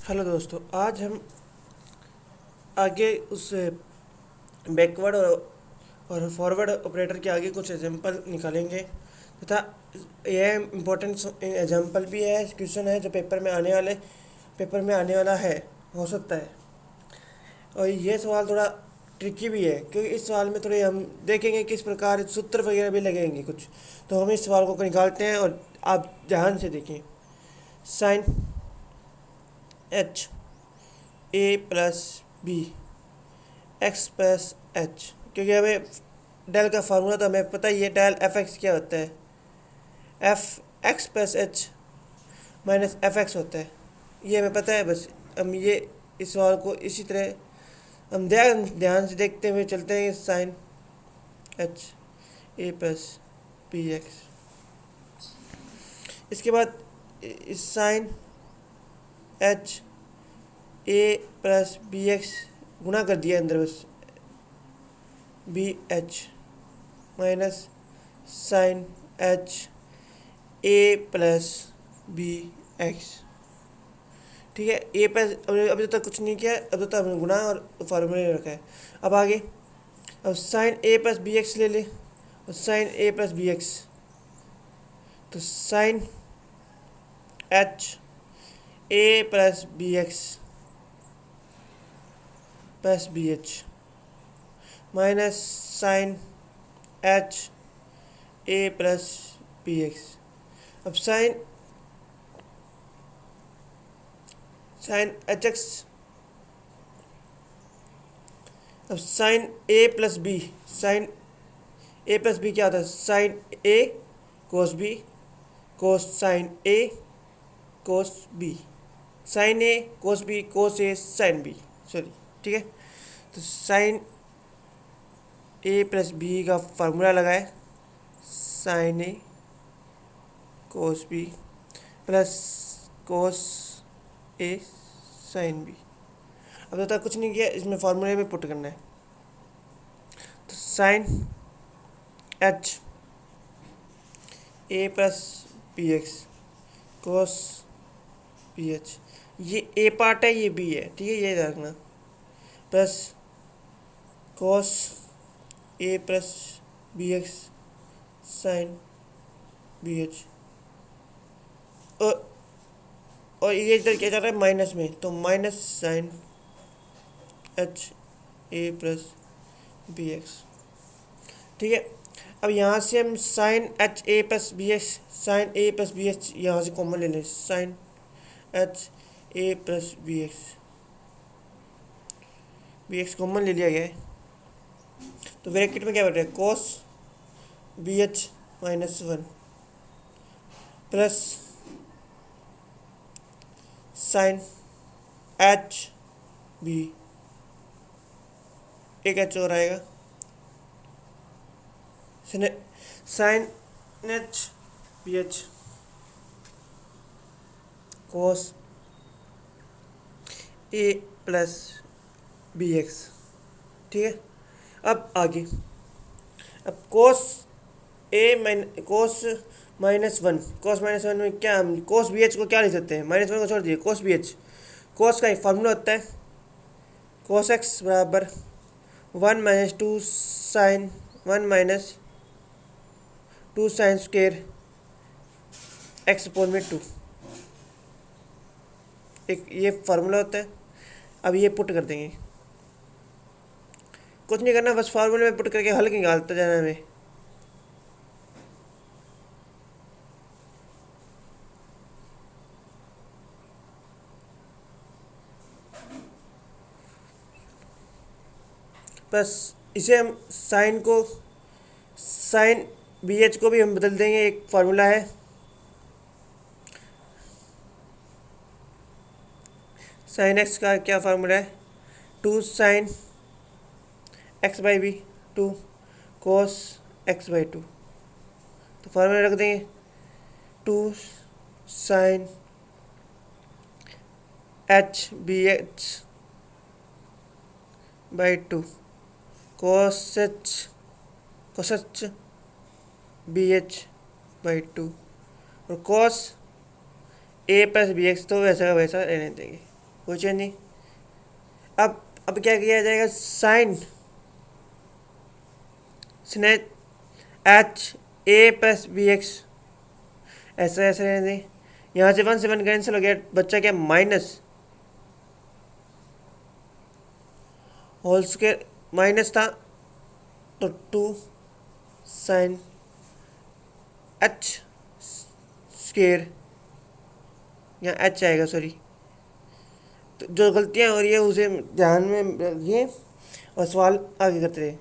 Hello दोस्तों, आज हम आगे उस बैकवर्ड और फॉरवर्ड ऑपरेटर के आगे कुछ एग्जांपल निकालेंगे तथा यह इम्पोर्टेंट एग्जांपल भी है, क्वेश्चन है जो पेपर में आने वाला है, हो सकता है। और ये सवाल थोड़ा ट्रिकी भी है क्योंकि इस सवाल में थोड़े हम देखेंगे किस प्रकार सूत्र वगैरह भी लगेंगे कुछ। तो हम इस सवाल को निकालते हैं और आप ध्यान से देखें। Sine H A plus B X plus H, क्योंकि हमें डेल का फार्मूला तो हमें पता ही है, डेल एफ एक्स क्या होता है, F X plus H minus F x होता है, ये हमें पता है। बस हम ये इस सवाल को इसी तरह हम ध्यान से देखते हुए चलते हैं। Sine H A plus B X, इसके बाद इस sine H A plus B X गुना कर दिया अंदर, बस B H minus sine H A plus B X. ठीक है, ए प्लस अभी तक कुछ नहीं किया, अब तक हमने गुना और फार्मूले रखा है। अब आगे अब sine A plus B X ले ले और sine A plus B X, तो sine H A plus B X plus B H minus sine H A plus B X. अब साइन एच एक्स, अब sine A plus B, sine A plus B क्या होता है, sine A cos B cos sine A cos B, sine A cos B cos A sine B, sorry. ठीक है, तो sign A plus B का formula लगाए, sign A cos B plus cos A sine B. अब तक कुछ नहीं किया, इसमें फार्मूले में पुट करना है। तो sine H A plus B X cos B H, ये ए पार्ट है, ये बी है, ठीक है, ये रखना, plus cos A plus B X sine B H, और ये इधर क्या जा रहा है माइनस में, तो minus sine H A plus B X. ठीक है, अब यहाँ से हम sine H A plus B X, sine A plus B X यहाँ से कॉमन ले लें, sine H A plus B X common ले लिया गया है। तो ब्रैकेट में क्या बैठ रहा है, cos B H minus one plus sine H B, एक एच और आएगा, sine H B H cos A plus B X. ठीक है, अब आगे, अब कोस माइनस वन में क्या हम कोस बी एच को क्या लिख सकते हैं, माइनस वन को छोड़ दिए, कोस बी एच, कोस का एक फार्मूला होता है, कोस एक्स बराबर one minus two sine one minus two sine square x upon में टू, एक ये फार्मूला होता है। अब ये पुट कर देंगे, कुछ नहीं करना, बस फार्मूले में पुट करके हल निकालते जाना हमें। बस इसे हम साइन बी एच को भी हम बदल देंगे, एक फार्मूला है, साइन एक्स का क्या फार्मूला है, two sine X by B two cos X by two, तो फार्मूला रख देंगे, two sine H B H by two cos H B H by two, और cos A plus B X तो वैसा का वैसा रहने देंगे। कोई चेंज नहीं। अब क्या किया जाएगा, साइन स्नेच H A plus B X, ऐसा ऐसा रहने दें। यहाँ से 1 से 1 कैंसिल हो गया, बच्चा क्या माइनस होल स्क्वायर माइनस था तो 2 साइन एच स्क्वायर, यहाँ एच आएगा सॉरी। तो जो गलतियाँ हो रही है उसे ध्यान में रखिए और सवाल आगे करते रहे।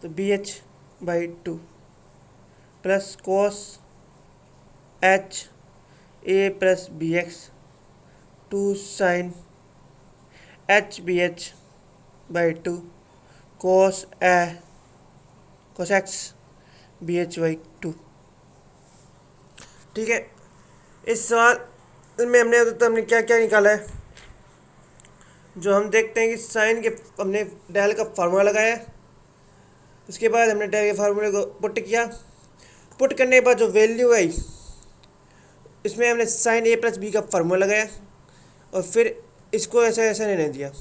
तो B H by 2 plus cos H A plus B X 2 sine H B H by 2 cos cos X B H by 2। ठीक है, इस सवाल में हमने क्या क्या निकाला है। जो हम देखते हैं कि साइन के हमने डेल का फार्मूला लगाया, उसके बाद हमने डेल के फार्मूले को पुट किया। पुट करने के बाद जो वैल्यू आई इसमें हमने साइन ए प्लस बी का फार्मूला लगाया और फिर इसको ऐसा ऐसा रहने दिया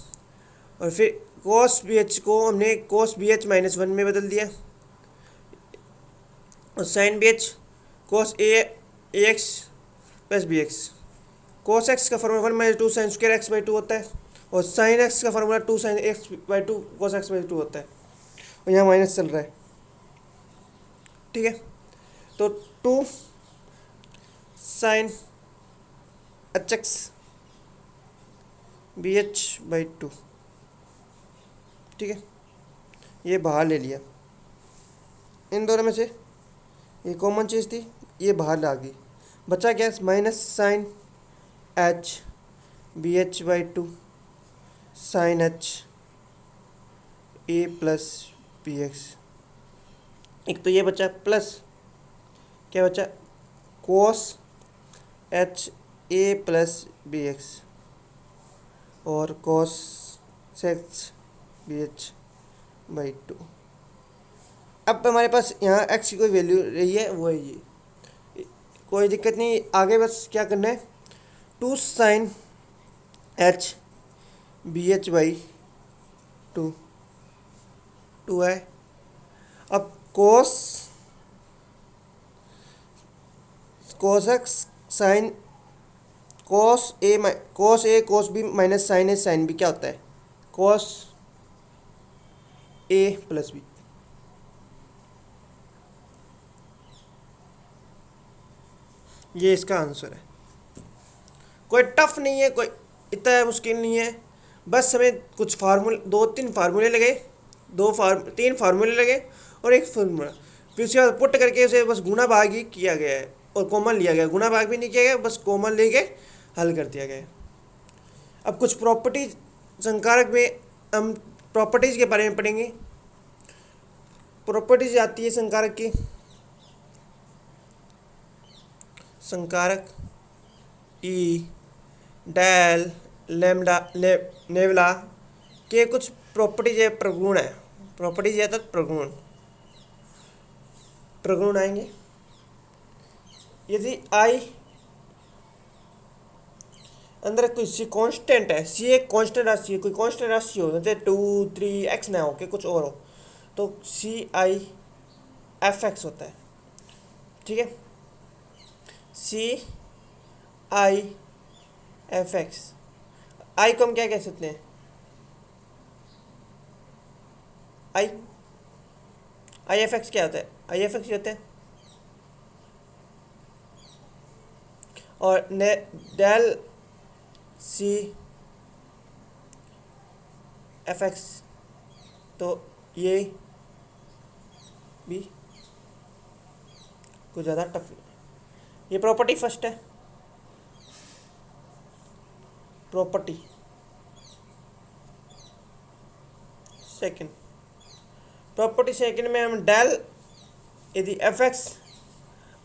और फिर कोस बी एच को हमने कोस बी एच -1 में बदल दिया और sine B H cos A X plus B X. Cos X का formula 1 - 2 sine square X by 2 होता है और साइन एक्स का formula 2 sine X by 2 cos X by 2 होता है और यहाँ माइनस चल रहा है। ठीक है, तो 2 sine H X B H by 2। ठीक है, ये बाहर ले लिया, इन दोनों में से ये कॉमन चीज़ थी, ये बाहर आ गई। बचा क्या, minus sine H B H by 2 sine H A plus B X. एक तो ये बचा, प्लस क्या बचा, cos H A plus B X और cos X B H by 2। अब हमारे पास यहाँ एक्स की कोई वैल्यू रही है, वो है ये, कोई दिक्कत नहीं। आगे बस क्या करना है, 2 sine H B H by 2 है। अब cos X sine cos A cos B minus sine B क्या होता है, कोस ए प्लस बी। ये इसका आंसर है, कोई टफ नहीं है, कोई इतना मुश्किल नहीं है। बस हमें कुछ फार्मूले 2-3 फार्मूले लगे, 3 फार्मूले लगे और एक फार्मूला, फिर उसके बाद पुट करके उसे बस गुणा भाग ही किया गया है और कॉमन लिया गया, गुणा भाग भी नहीं किया गया, बस कॉमन लेके हल कर दिया गया। अब कुछ प्रॉपर्टीज संकारक में हम प्रॉपर्टीज़ के बारे में पढ़ेंगे। प्रॉपर्टीज आती है संकारक की, संकारक ई डेल लेमडा नेवला के कुछ प्रॉपर्टीज है, प्रगुण है, प्रॉपर्टीज है तो प्रगुण आएंगे। यदि आई अंदर कोई सी कांस्टेंट है, सी एक कांस्टेंट राशि है, कोई कांस्टेंट राशि हो जैसे 2 3 एक्स ना हो के कुछ और हो, तो सी आई एफ एक्स होता है। ठीक है, सी आई एफ एक्स। आई को हम क्या कह सकते हैं, आई एफ एक्स क्या होता है, आई एफ एक्स होता है और डेल सी एफ एक्स, तो ये भी कुछ ज़्यादा टफ नहीं। ये प्रॉपर्टी फर्स्ट है, प्रॉपर्टी सेकंड। प्रॉपर्टी सेकंड में हम डेल यदि एफ एक्स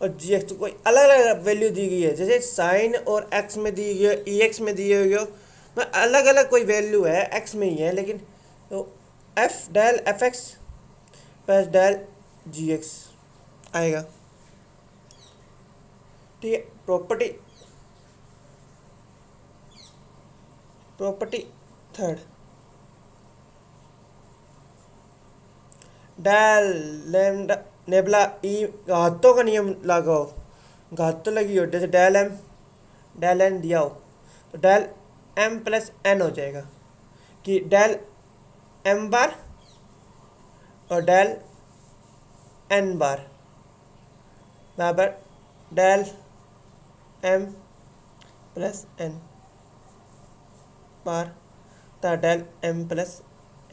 और जी एक्स, तो कोई अलग अलग वैल्यू दी गई है, जैसे साइन और एक्स में दी गई है, ई एक्स में दी हुई हो, तो अलग अलग कोई वैल्यू है, एक्स में ही है लेकिन, तो F del F X plus del G X आएगा। ठीक है, property property third, del lambda nabla E घातों का नियम लगाओ, घात तो लगी हो, जैसे डेल एन दिया हो तो डेल एम प्लस एन हो जाएगा कि डेल एम बार और डेल एन बार बराबर डेल एम प्लस एन बार तथा डेल एम प्लस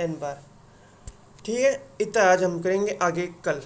एन बार। ठीक है, इतना आज हम करेंगे, आगे कल।